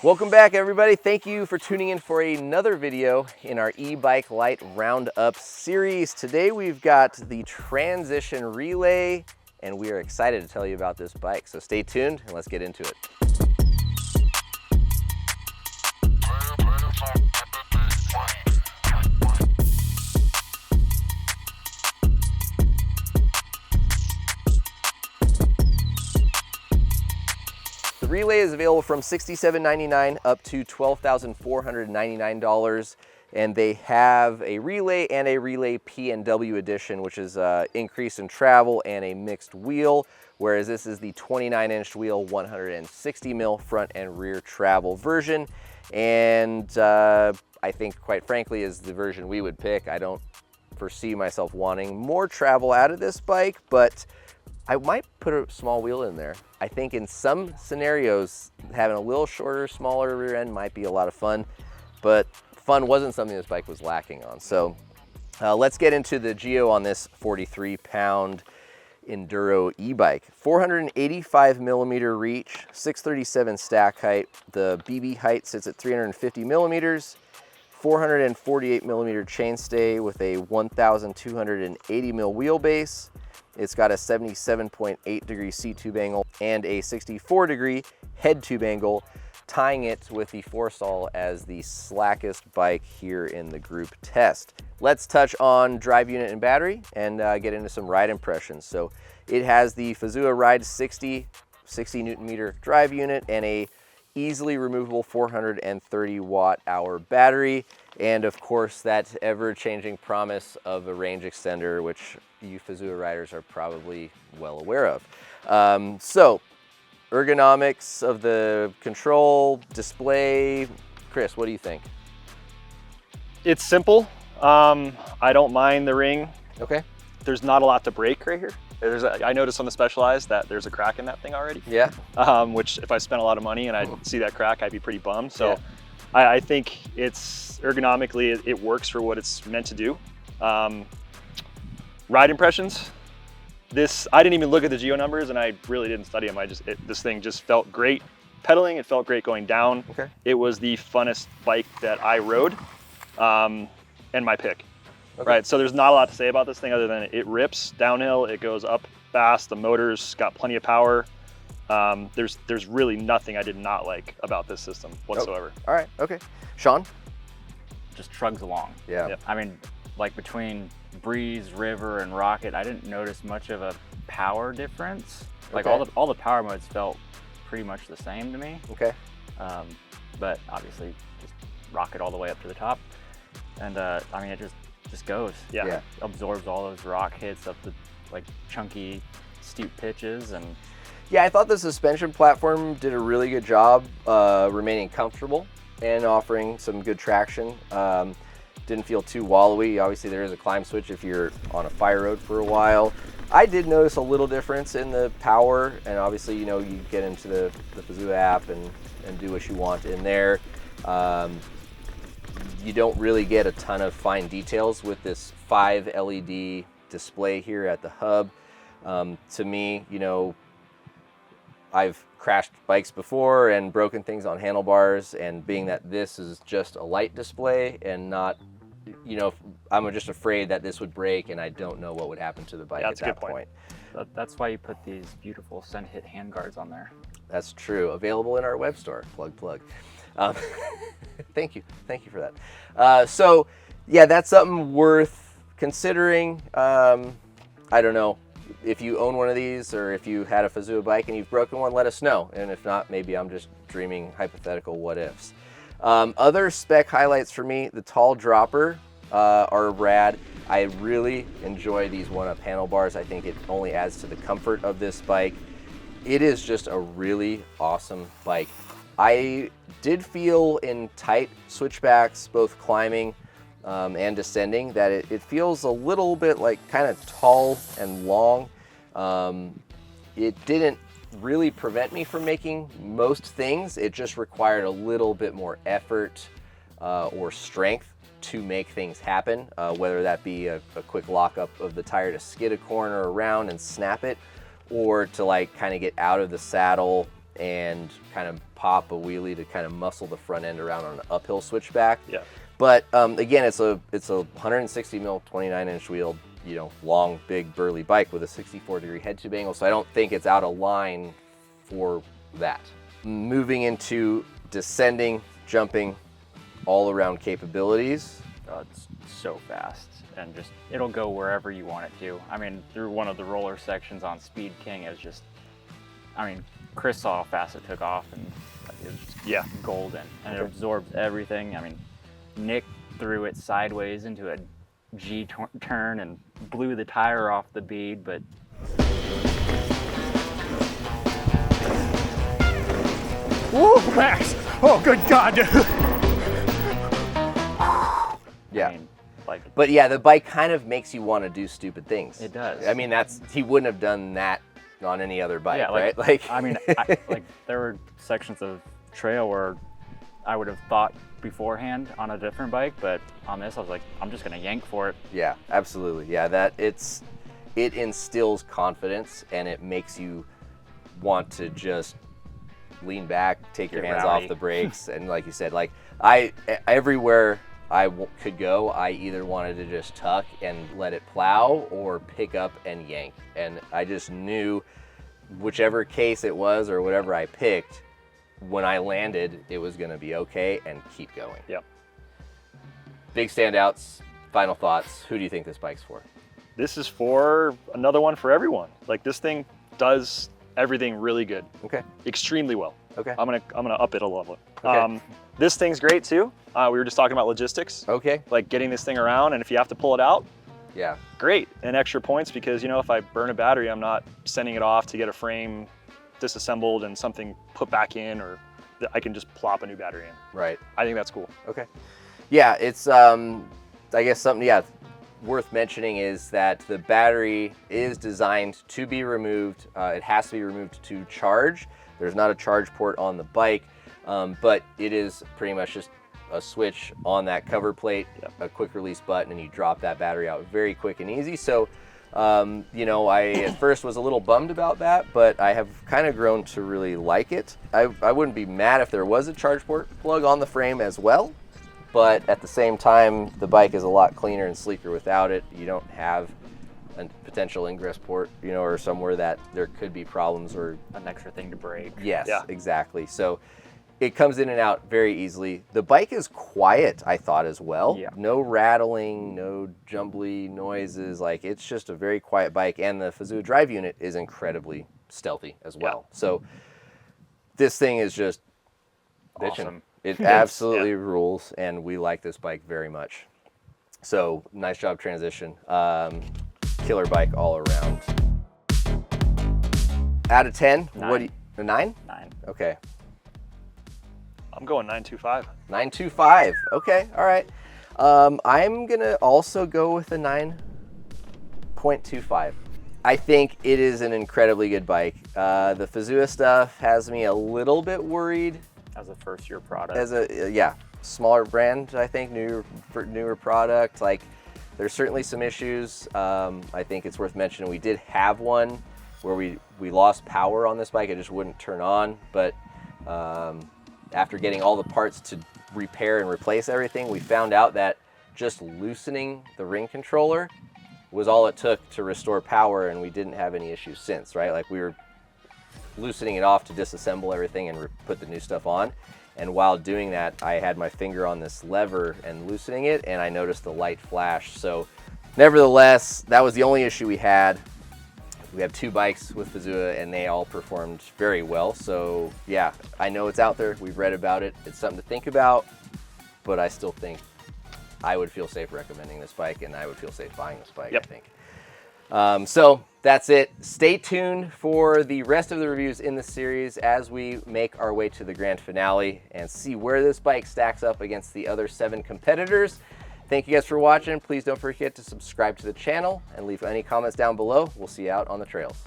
Welcome back, everybody. Thank you for tuning in for another video in our e-bike light roundup series. Today we've got the Transition Relay, and we are excited to tell you about this bike. So stay tuned and let's get into it. The Relay is available from $67.99 up to $12,499, and they have a Relay and a Relay P&W edition, which is increase in travel and a mixed wheel, whereas this is the 29-inch wheel, 160 mil front and rear travel version. And I think, quite frankly, is the version we would pick. I don't foresee myself wanting more travel out of this bike, but I might put a small wheel in there. I think in some scenarios, having a little shorter, smaller rear end might be a lot of fun, but fun wasn't something this bike was lacking on. So let's get into the geo on this 43-pound Enduro e-bike. 485 millimeter reach, 637 stack height. The BB height sits at 350 millimeters, 448 millimeter chainstay with a 1,280 mil wheelbase. It's got a 77.8 degree seat tube angle and a 64 degree head tube angle, tying it with the Forestall as the slackest bike here in the group test. Let's touch on drive unit and battery and get into some ride impressions. So it has the Fazua Ride 60 Newton meter drive unit and a easily removable 430 watt hour battery. And of course, that ever-changing promise of a range extender, which you Fazua riders are probably well aware of. So, ergonomics of the control, display. Chris, what do you think? It's simple. I don't mind the ring. Okay. There's not a lot to break right here. I noticed on the Specialized that there's a crack in that thing already. Yeah. Which if I spent a lot of money and I see that crack, I'd be pretty bummed. So yeah. I think it's ergonomically, it works for what it's meant to do. Ride impressions. I didn't even look at the geo numbers and I really didn't study them. This thing just felt great pedaling. It felt great going down. Okay. It was the funnest bike that I rode, and my pick. Okay. Right, so there's not a lot to say about this thing other than it rips downhill, it goes up fast, the motor's got plenty of power. There's really nothing I did not like about this system whatsoever. Oh, all right, okay. Sean? Just trugs along. Yeah. I mean, like between Breeze, River, and Rocket, I didn't notice much of a power difference. Like okay. all the power modes felt pretty much the same to me. Okay. But obviously, just Rocket all the way up to the top. And I mean, it just goes. Yeah. Yeah. Absorbs all those rock hits up the like chunky, steep pitches. And yeah, I thought the suspension platform did a really good job remaining comfortable and offering some good traction. Didn't feel too wallowy. Obviously, there is a climb switch if you're on a fire road for a while. I did notice a little difference in the power, and obviously, you know, you get into the Fazua app and do what you want in there. You don't really get a ton of fine details with this 5 LED display here at the hub. To me, you know, I've crashed bikes before and broken things on handlebars, and being that this is just a light display and not, you know, I'm just afraid that this would break and I don't know what would happen to the bike at that point. that's why you put these beautiful Sun Hit handguards on there. That's true. Available in our web store. Plug. Thank you for that. So yeah, that's something worth considering. I don't know if you own one of these or if you had a Fazua bike and you've broken one, let us know. And if not, maybe I'm just dreaming hypothetical what ifs. Other spec highlights for me, the tall dropper are rad. I really enjoy these one-up handlebars. I think it only adds to the comfort of this bike. It is just a really awesome bike. I did feel in tight switchbacks, both climbing and descending, that it feels a little bit like kind of tall and long. It didn't really prevent me from making most things. It just required a little bit more effort or strength to make things happen, whether that be a quick lockup of the tire to skid a corner around and snap it, or to like kind of get out of the saddle and kind of pop a wheelie to kind of muscle the front end around on an uphill switchback. Yeah. But again, it's a 160 mil, 29-inch wheel, you know, long, big, burly bike with a 64-degree head tube angle. So I don't think it's out of line for that. Moving into descending, jumping, all around capabilities. It's so fast, and just it'll go wherever you want it to. I mean, through one of the roller sections on Speed King, is just, I mean, Chris saw how fast it took off, and it was just golden, and it absorbs everything. I mean, Nick threw it sideways into a G-turn and blew the tire off the bead, but Woo, Max! Oh, good God! Yeah. I mean, like, But yeah, the bike kind of makes you want to do stupid things. It does. I mean, he wouldn't have done that on any other bike, yeah, right? Like, I mean, like there were sections of trail where I would have thought beforehand on a different bike, but on this I was like, I'm just gonna yank for it. yeah, absolutely. Yeah, it instills confidence, and it makes you want to just lean back, take your Get hands rowdy. off the brakes, and like you said, like everywhere I could go, I either wanted to just tuck and let it plow or pick up and yank. And I just knew whichever case it was or whatever I picked, when I landed, it was going to be okay and keep going. Yep. Big standouts, final thoughts. Who do you think this bike's for? This is for another one for everyone. Like, this thing does everything really good, Okay. extremely well. Okay. I'm gonna up it a level. Okay. This thing's great too. We were just talking about logistics, Okay. like getting this thing around, and if you have to pull it out, Yeah. great, and extra points, because you know, if I burn a battery, I'm not sending it off to get a frame disassembled and something put back in, or I can just plop a new battery in. Right. I think that's cool. Okay. Yeah, it's I guess something worth mentioning is that the battery is designed to be removed. It has to be removed to charge. There's not a charge port on the bike, but it is pretty much just a switch on that cover plate, a quick release button, and you drop that battery out very quick and easy. So, you know, I at first was a little bummed about that, but I have kind of grown to really like it. I wouldn't be mad if there was a charge port plug on the frame as well, but at the same time, the bike is a lot cleaner and sleeker without it. You don't have a potential ingress port, you know, or somewhere that there could be problems or An extra thing to break. yes, Yeah. exactly. So it comes in and out very easily. The bike is quiet, I thought, as well. Yeah. No rattling, no jumbly noises. Like, it's just a very quiet bike, and the Fazua drive unit is incredibly stealthy as well. So this thing is just bitchin'. Awesome. It absolutely rules, and we like this bike very much. So nice job transition. Killer bike all around. Out of 10, what do you, a 9? 9. Okay. I'm going 925. 925. Okay, all right. I'm gonna also go with a 9.25. I think it is an incredibly good bike. The Fazua stuff has me a little bit worried. As a first-year product. As a smaller brand, I think, newer product. Like, there's certainly some issues. I think it's worth mentioning we did have one where we lost power on this bike. It just wouldn't turn on, but after getting all the parts to repair and replace everything, we found out that just loosening the ring controller was all it took to restore power, and we didn't have any issues since, right? Like, we were loosening it off to disassemble everything and put the new stuff on. And while doing that, I had my finger on this lever and loosening it, and I noticed the light flash. So nevertheless, that was the only issue we had. We have 2 bikes with Fazua, and they all performed very well. So yeah, I know it's out there. We've read about it. It's something to think about, but I still think I would feel safe recommending this bike, and I would feel safe buying this bike, Yep. I think. So that's it. Stay tuned for the rest of the reviews in the series as we make our way to the grand finale and see where this bike stacks up against the other 7 competitors. Thank you guys for watching. Please don't forget to subscribe to the channel and leave any comments down below. We'll see you out on the trails.